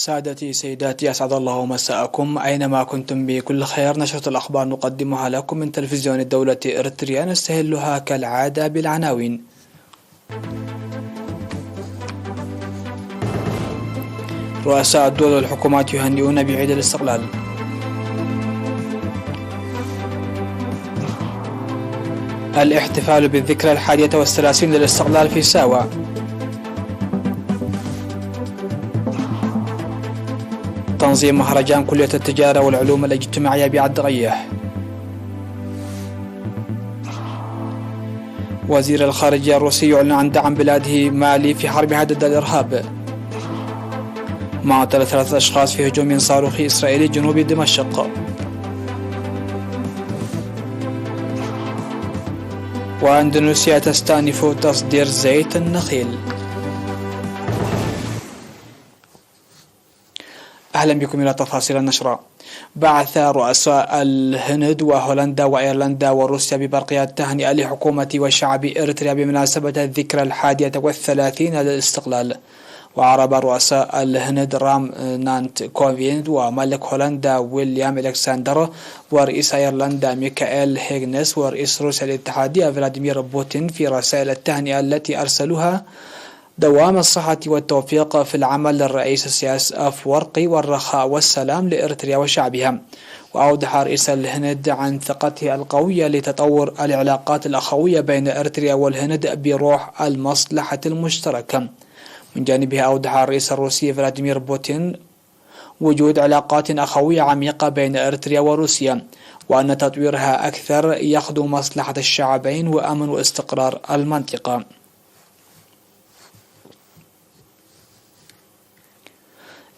سادتي سيداتي، أسعد الله مساءكم أينما كنتم بكل خير. نشرة الأخبار نقدمها لكم من تلفزيون الدولة إريتريا، نستهلها كالعادة بالعناوين. رؤساء الدول والحكومات يهنئون بعيد الاستقلال. الاحتفال بالذكرى 31 للاستقلال في ساوى. تنظيم مهرجان كلية التجارة والعلوم الاجتماعية بعد غيه. وزير الخارجية الروسي يعلن عن دعم بلاده مالي في حربها ضد الإرهاب. معتقل 3 أشخاص في هجوم صاروخي إسرائيلي جنوب دمشق. وأندونيسيا تستأنف تصدير زيت النخيل. أهلا بكم إلى تفاصيل النشرة. بعث رؤساء الهند وهولندا وأيرلندا وروسيا ببرقيات تهنئة لحكومة وشعب إريتريا بمناسبة الذكرى 31 للاستقلال. وعرب رؤساء الهند رام نانت كوفيند وملك هولندا ويليام إلكسندر ورئيس أيرلندا ميكائيل هيغنس ورئيس روسيا الاتحادية فلاديمير بوتين في رسائل التهنئة التي أرسلوها دوام الصحة والتوفيق في العمل للرئيس السياسي أفورقي والرخاء والسلام لإريتريا وشعبها. وأوضح رئيس الهند عن ثقته القوية لتطور العلاقات الأخوية بين إريتريا والهند بروح المصلحة المشتركة. من جانبه أوضح الرئيس الروسي فلاديمير بوتين وجود علاقات أخوية عميقة بين إريتريا وروسيا، وأن تطويرها أكثر يخدم مصلحة الشعبين وأمن واستقرار المنطقة.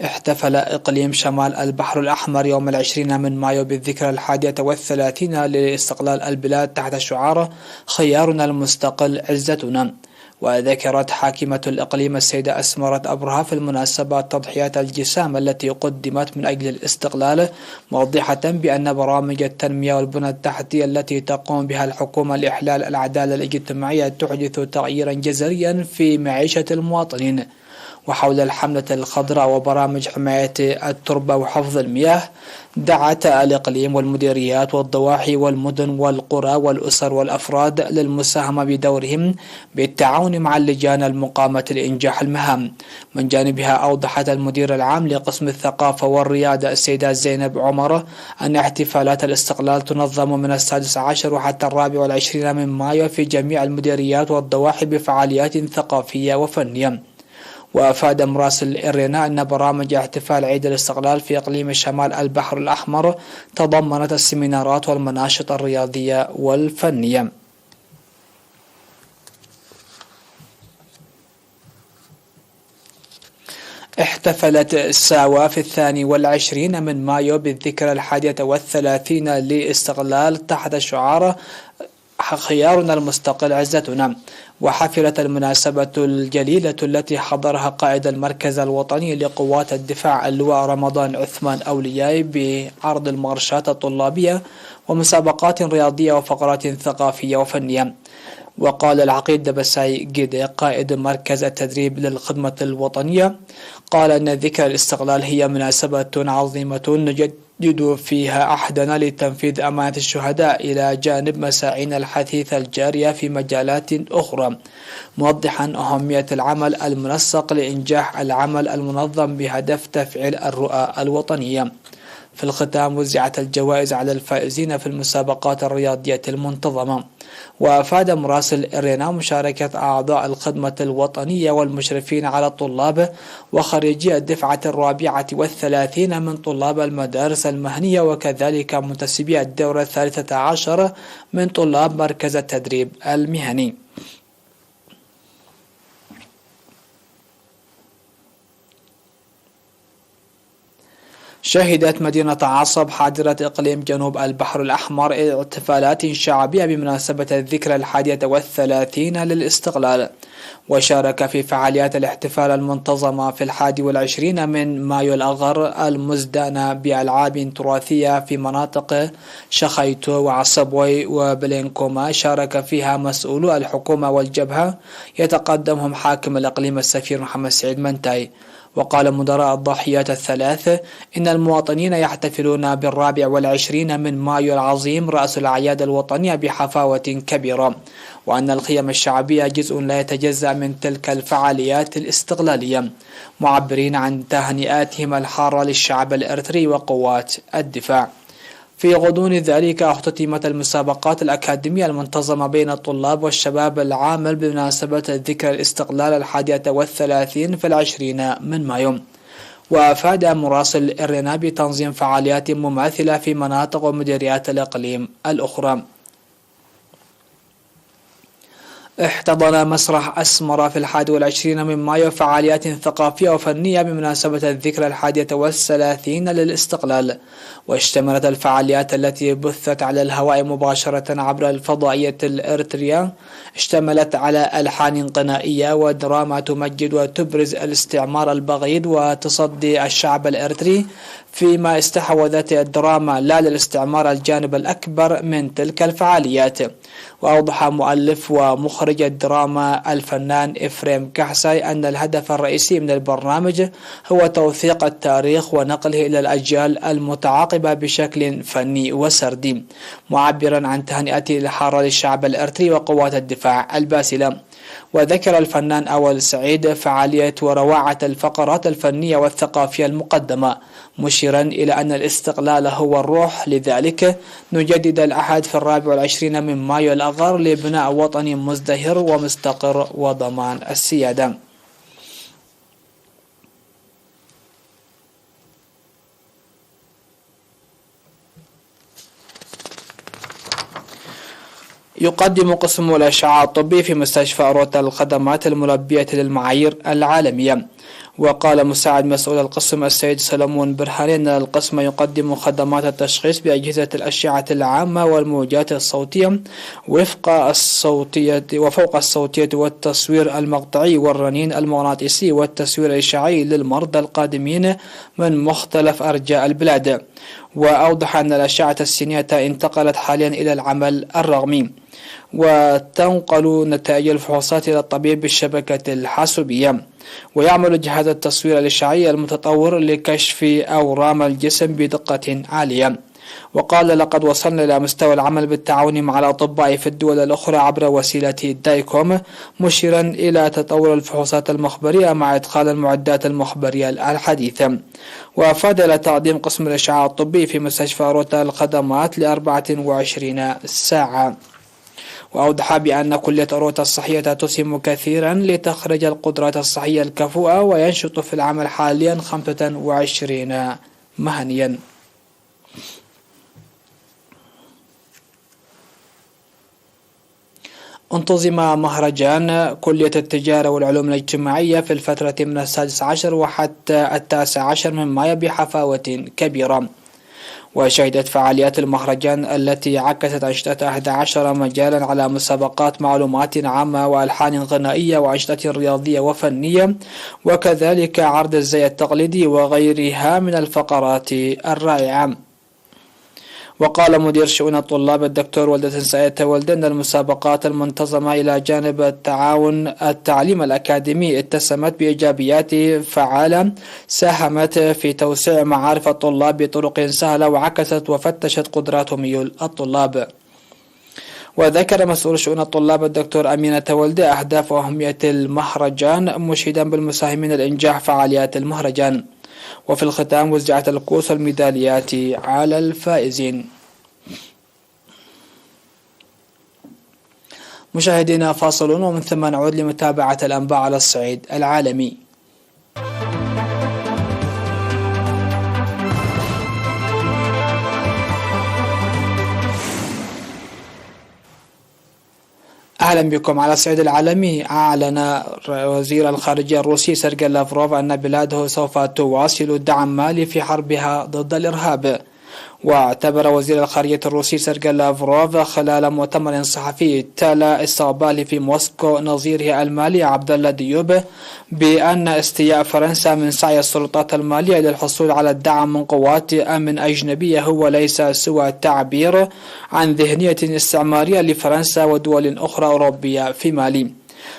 احتفل إقليم شمال البحر الأحمر يوم 20 من مايو بالذكرى 31 لاستقلال البلاد تحت شعار خيارنا المستقل عزتنا. وذكرت حاكمة الإقليم السيدة أسمرت أبرهة في المناسبة تضحيات الجسام التي قدمت من أجل الاستقلال، موضحة بأن برامج التنمية والبنى التحتية التي تقوم بها الحكومة لإحلال العدالة الاجتماعية تحدث تغييرا جذريا في معيشة المواطنين. وحول الحملة الخضراء وبرامج حماية التربة وحفظ المياه، دعت الإقليم والمديريات والضواحي والمدن والقرى والأسر والأفراد للمساهمة بدورهم بالتعاون مع اللجان المقامة لإنجاح المهام. من جانبها أوضحت المدير العام لقسم الثقافة والريادة السيدة زينب عمر أن احتفالات الاستقلال تنظم من 16 وحتى 24 من مايو في جميع المديريات والضواحي بفعاليات ثقافية وفنية. وأفاد مراسل إرينا أن برامج احتفال عيد الاستقلال في إقليم شمال البحر الأحمر تضمنت السيمينارات والمناشط الرياضية والفنية. احتفلت ساوى في 22 من مايو بالذكرى 31 لاستقلال تحت شعار خيارنا المستقل عزتنا. وحفلت المناسبة الجليلة التي حضرها قائد المركز الوطني لقوات الدفاع اللواء رمضان عثمان أولياء بعرض المارشات الطلابية ومسابقات رياضية وفقرات ثقافية وفنية. وقال العقيد دبساي جيدي قائد مركز التدريب للخدمة الوطنية، قال أن ذكرى الاستقلال هي مناسبة عظيمة نجدد فيها عهدنا لتنفيذ أمانة الشهداء إلى جانب مساعينا الحثيثة الجارية في مجالات أخرى، موضحا أهمية العمل المنسق لإنجاح العمل المنظم بهدف تفعيل الرؤى الوطنية. في الختام وزعت الجوائز على الفائزين في المسابقات الرياضية المنتظمة. وأفاد مراسل إرينا مشاركة أعضاء الخدمة الوطنية والمشرفين على الطلاب وخريجي الدفعة 34 من طلاب المدارس المهنية، وكذلك منتسبي الدورة 13 من طلاب مركز التدريب المهني. شهدت مدينة عصب حاضرة إقليم جنوب البحر الأحمر احتفالات شعبية بمناسبة الذكرى 31 للاستقلال، وشارك في فعاليات الاحتفال المنتظمة في 21 من مايو الأغر المزدانة بألعاب تراثية في مناطق شخيتو وعصبوي وبلينكوما. شارك فيها مسؤولو الحكومة والجبهة يتقدمهم حاكم الإقليم السفير محمد سعيد منتاي. وقال مدراء الضاحيات الثلاث إن المواطنين يحتفلون ب24 من مايو العظيم رأس الأعياد الوطنية بحفاوة كبيرة، وأن القيم الشعبية جزء لا يتجزأ من تلك الفعاليات الاستقلالية، معبرين عن تهنئاتهم الحارة للشعب الإريتري وقوات الدفاع. في غضون ذلك اختتمت المسابقات الأكاديمية المنتظمة بين الطلاب والشباب العامل بمناسبة ذكرى الاستقلال 31 في 20 من مايو. وأفاد مراسل إرنا بتنظيم فعاليات مماثلة في مناطق ومديريات الإقليم الأخرى. احتضن مسرح أسمرة في 21 من مايو فعاليات ثقافية وفنية بمناسبة الذكرى 31 للاستقلال، واشتملت الفعاليات التي بثت على الهواء مباشرة عبر الفضائية الإريترية اشتملت على ألحان غنائية ودراما تمجد وتبرز الاستعمار البغيض وتصدي الشعب الإريتري، فيما استحوذت الدراما لا للاستعمار الجانب الأكبر من تلك الفعاليات. وأوضح مؤلف ومخرج الدراما الفنان إفريم كحساي أن الهدف الرئيسي من البرنامج هو توثيق التاريخ ونقله إلى الأجيال المتعاقبة بشكل فني وسردي، معبرا عن تهنئته الحارة للشعب الإريتري وقوات الدفاع الباسلة. وذكر الفنان أول سعيد فعالية وروعة الفقرات الفنية والثقافية المقدمة، مشيرا إلى أن الاستقلال هو الروح، لذلك نجدد العهد في 24 من مايو الأغر لبناء وطني مزدهر ومستقر وضمان السيادة. يقدم قسم الأشعة الطبي في مستشفى أروتا الخدمات الملبية للمعايير العالمية. وقال مساعد مسؤول القسم السيد سلمون برهاني أن القسم يقدم خدمات التشخيص بأجهزة الأشعة العامة والموجات الصوتية وفوق الصوتية والتصوير المقطعي والرنين المغناطيسي والتصوير الإشعاعي للمرضى القادمين من مختلف أرجاء البلاد. وأوضح أن الأشعة السينية انتقلت حاليا إلى العمل الرقمي، وتنقل نتائج الفحوصات إلى الطبيب بالشبكة الحاسوبية. ويعمل جهاز التصوير الإشعاعي المتطور لكشف أورام الجسم بدقة عالية. وقال لقد وصلنا إلى مستوى العمل بالتعاون مع الأطباء في الدول الأخرى عبر وسيلة دايكوم، مشيرا إلى تطور الفحوصات المخبرية مع إدخال المعدات المخبرية الحديثة. وأفاد إلى تقديم قسم الإشعاع الطبي في مستشفى أروتا الخدمات ل24 ساعة. وأوضح بأن كلية أروتا الصحية تسهم كثيرا لتخرج القدرات الصحية الكفؤة، وينشط في العمل حاليا 25 مهنيا. انتظم مهرجان كلية التجارة والعلوم الاجتماعية في الفترة من 16 وحتى 19 من مايو بحفاوة كبيرة. وشهدت فعاليات المهرجان التي عكست أنشطة 11 مجالا على مسابقات معلومات عامة وألحان غنائية وأنشطة رياضية وفنية، وكذلك عرض الزي التقليدي وغيرها من الفقرات الرائعة. وقال مدير شؤون الطلاب الدكتور ولدة سعيد ولد أن المسابقات المنتظمة إلى جانب التعليم الأكاديمي اتسمت بإيجابيات فعالة ساهمت في توسيع معارف الطلاب بطرق سهلة وعكست وفتشت قدرات ميول الطلاب. وذكر مسؤول شؤون الطلاب الدكتور أمينة ولدة أهداف وأهمية المهرجان، مشيدا بالمساهمين لإنجاح فعاليات المهرجان. وفي الختام وزعت الكؤوس والميداليات على الفائزين. مشاهدينا فاصل ومن ثم نعود لمتابعة الأنباء على الصعيد العالمي. أهلا بكم. على الصعيد العالمي، أعلن وزير الخارجية الروسي سيرجي لافروف أن بلاده سوف تواصل دعم مالي في حربها ضد الإرهاب. واعتبر وزير الخارجية الروسي سيرجي لافروف خلال مؤتمر صحفي تلا استقباله في موسكو نظيره المالي عبد الله ديوب بأن استياء فرنسا من سعي السلطات المالية للحصول على الدعم من قوات أمن أجنبية هو ليس سوى تعبير عن ذهنية استعمارية لفرنسا ودول أخرى أوروبية في مالي.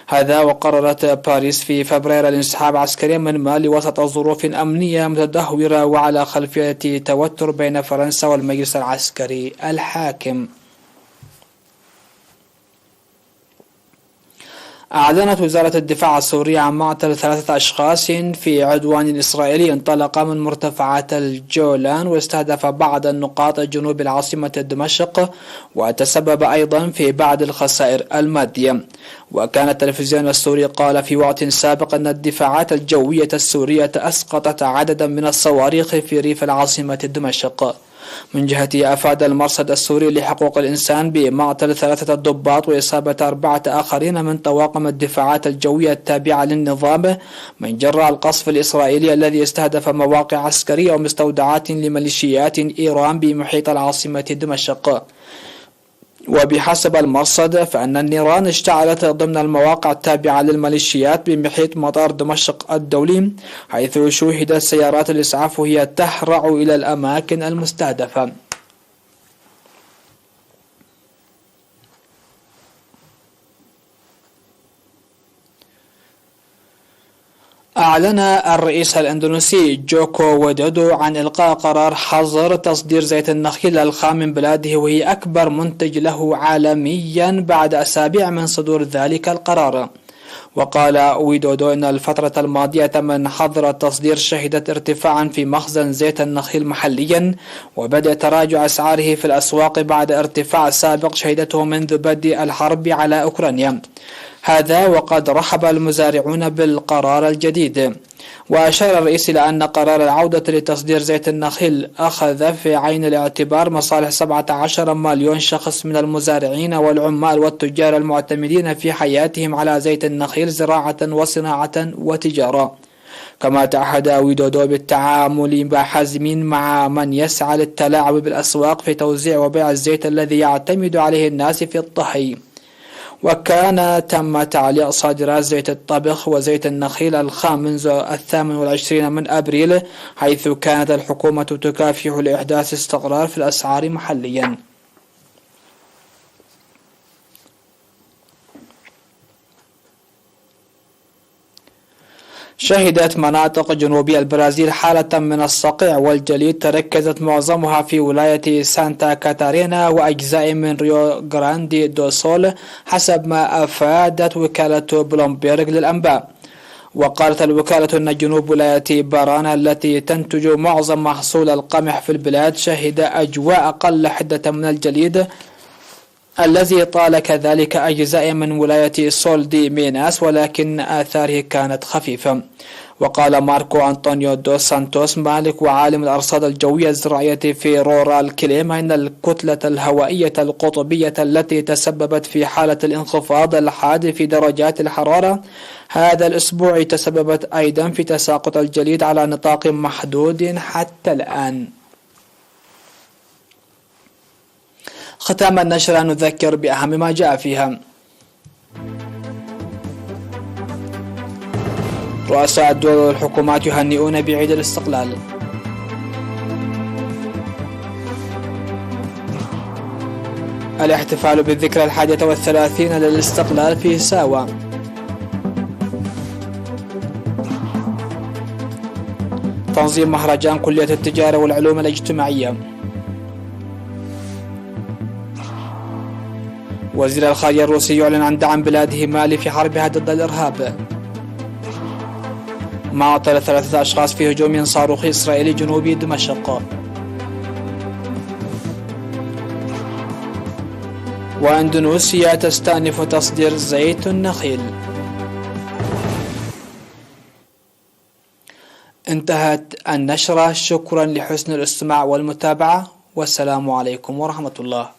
هذا وقررت باريس في فبراير الانسحاب عسكريا من مالي وسط ظروف أمنية متدهورة وعلى خلفية توتر بين فرنسا والمجلس العسكري الحاكم. أعلنت وزارة الدفاع السورية عن معتقل 3 أشخاص في عدوان إسرائيلي انطلق من مرتفعات الجولان واستهدف بعض النقاط جنوب العاصمة دمشق، وتسبب أيضا في بعض الخسائر المادية. وكان التلفزيون السوري قال في وقت سابق أن الدفاعات الجوية السورية أسقطت عددا من الصواريخ في ريف العاصمة دمشق. من جهته أفاد المرصد السوري لحقوق الإنسان بمعتقل 3 ضباط وإصابة 4 آخرين من طواقم الدفاعات الجوية التابعة للنظام من جراء القصف الإسرائيلي الذي استهدف مواقع عسكرية ومستودعات لميليشيات إيران بمحيط العاصمة دمشق. وبحسب المرصد فإن النيران اشتعلت ضمن المواقع التابعة للميليشيات بمحيط مطار دمشق الدولي، حيث شوهدت سيارات الإسعاف وهي تهرع إلى الأماكن المستهدفة. أعلن الرئيس الإندونيسي جوكو ويدودو عن إلقاء قرار حظر تصدير زيت النخيل الخام من بلاده، وهي أكبر منتج له عالميا بعد أسابيع من صدور ذلك القرار. وقال ويدودو إن الفترة الماضية من حظر التصدير شهدت ارتفاعا في مخزن زيت النخيل محليا، وبدأ تراجع أسعاره في الأسواق بعد ارتفاع سابق شهدته منذ بدء الحرب على أوكرانيا. هذا وقد رحب المزارعون بالقرار الجديد. وأشار الرئيس إلى أن قرار العودة لتصدير زيت النخيل أخذ في عين الاعتبار مصالح 17 مليون شخص من المزارعين والعمال والتجار المعتمدين في حياتهم على زيت النخيل زراعة وصناعة وتجارة. كما تعهد ويدودو بالتعامل بحزم مع من يسعى للتلاعب بالأسواق في توزيع وبيع الزيت الذي يعتمد عليه الناس في الطهي. وكان تم تعليق صادرات زيت الطبخ وزيت النخيل الخام منذ 28 من أبريل، حيث كانت الحكومة تكافح لإحداث استقرار في الأسعار محليا. شهدت مناطق جنوبي البرازيل حالة من الصقيع والجليد تركزت معظمها في ولاية سانتا كاتارينا وأجزاء من ريو غراندي دو سول، حسب ما أفادت وكالة بلومبيرغ للأنباء. وقالت الوكالة أن جنوب ولاية بارانا التي تنتج معظم محصول القمح في البلاد شهد أجواء أقل حدة من الجليد الذي طال كذلك أجزاء من ولاية سول دي ميناس، ولكن آثاره كانت خفيفة. وقال ماركو أنطونيو دوس سانتوس مالك وعالم الأرصاد الجوية الزراعية في رورال كليما إن الكتلة الهوائية القطبية التي تسببت في حالة الانخفاض الحاد في درجات الحرارة هذا الأسبوع تسببت أيضا في تساقط الجليد على نطاق محدود حتى الآن. ختام النشرة نذكر بأهم ما جاء فيها. رؤساء الدول والحكومات يهنئون بعيد الاستقلال. الاحتفال بالذكرى 31 للاستقلال في ساوا. تنظيم مهرجان كلية التجارة والعلوم الاجتماعية. وزير الخارجية الروسي يعلن عن دعم بلاده مالي في حربها ضد الإرهاب. معطل 3 أشخاص في هجوم صاروخي إسرائيلي جنوبي دمشق. وإندونيسيا تستأنف تصدير زيت النخيل. انتهت النشرة، شكرا لحسن الاستماع والمتابعة، والسلام عليكم ورحمة الله.